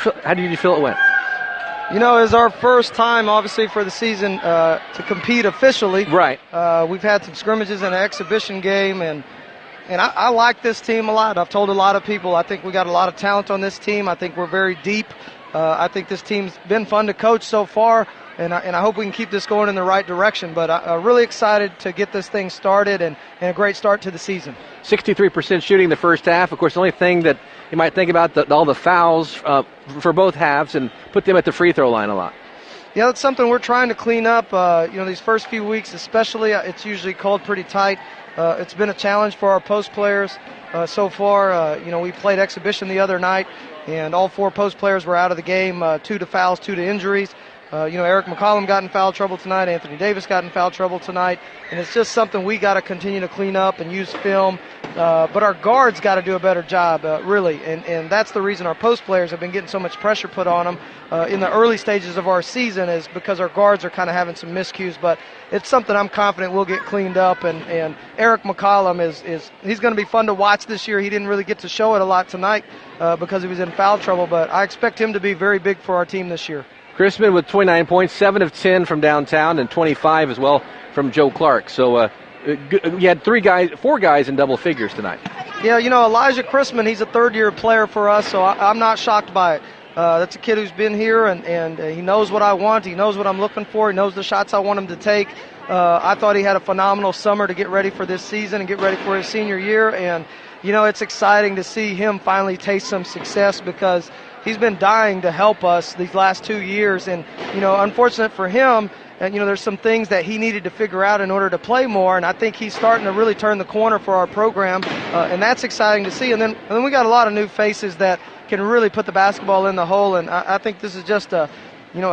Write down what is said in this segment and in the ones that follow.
How did you feel it went? You know, it's our first time, obviously, for the season to compete officially. Right. We've had some scrimmages and an exhibition game, and I like this team a lot. I've told a lot of people I think we got a lot of talent on this team. I think we're very deep. I think this team's been fun to coach so far, and I hope we can keep this going in the right direction. But I'm really excited to get this thing started and a great start to the season. 63% shooting the first half. Of course, the only thing that you might think about all the fouls for both halves and put them at the free throw line a lot. Yeah, that's something we're trying to clean up. These first few weeks especially, it's usually called pretty tight. It's been a challenge for our post players so far. We played exhibition the other night, and all 4 post players were out of the game, 2 to fouls, 2 to injuries. Eric McCollum got in foul trouble tonight. Anthony Davis got in foul trouble tonight. And it's just something we got to continue to clean up and use film. But our guards got to do a better job, really. And that's the reason our post players have been getting so much pressure put on them in the early stages of our season, is because our guards are kind of having some miscues. But it's something I'm confident we'll get cleaned up. And Eric McCollum he's going to be fun to watch this year. He didn't really get to show it a lot tonight because he was in foul trouble. But I expect him to be very big for our team this year. Chrisman with 29 points, 7 of 10 from downtown, and 25 as well from Joe Clark. So you had 4 guys in double figures tonight. Yeah, Elijah Chrisman, he's a third-year player for us, so I'm not shocked by it. That's a kid who's been here, and he knows what I want. He knows what I'm looking for. He knows the shots I want him to take. I thought he had a phenomenal summer to get ready for this season and get ready for his senior year. And, it's exciting to see him finally taste some success, because he's been dying to help us these last 2 years. And, unfortunate for him, and, there's some things that he needed to figure out in order to play more. And I think he's starting to really turn the corner for our program. And that's exciting to see. And then we got a lot of new faces that can really put the basketball in the hole. And I think this is just a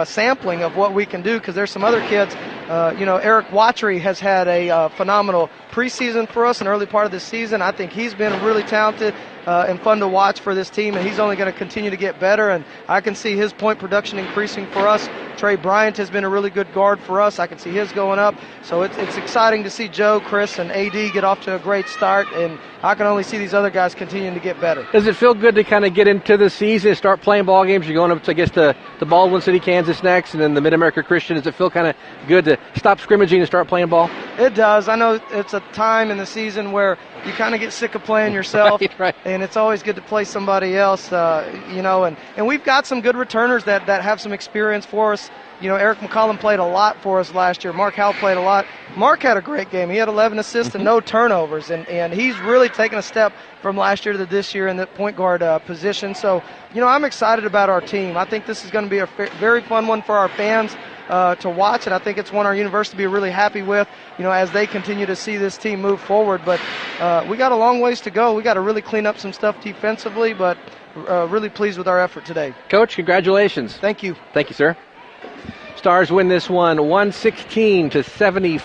sampling of what we can do, because there's some other kids. Eric Watry has had a phenomenal preseason for us in the early part of the season. I think he's been really talented and fun to watch for this team, and he's only going to continue to get better, and I can see his point production increasing for us. Trey Bryant has been a really good guard for us. I can see his going up. So it's exciting to see Joe, Chris, and AD get off to a great start, and I can only see these other guys continuing to get better. Does it feel good to kind of get into the season and start playing ball games? You're going up to, I guess, the Baldwin City, Kansas next, and then the Mid-America Christian. Does it feel kind of good to stop scrimmaging and start playing ball? It does. I know it's a time in the season where you kind of get sick of playing yourself, right. And it's always good to play somebody else, and we've got some good returners that have some experience for us. Eric McCollum played a lot for us last year. Mark Howell played a lot. Mark had a great game. He had 11 assists and no turnovers, and he's really taken a step from last year to this year in the point guard position. So, I'm excited about our team. I think this is going to be a very fun one for our fans to watch, and I think it's one our university will be really happy with, as they continue to see this team move forward. But we got a long ways to go. We got to really clean up some stuff defensively, but really pleased with our effort today. Coach, congratulations. Thank you. Thank you, sir. Stars win this one 116-74.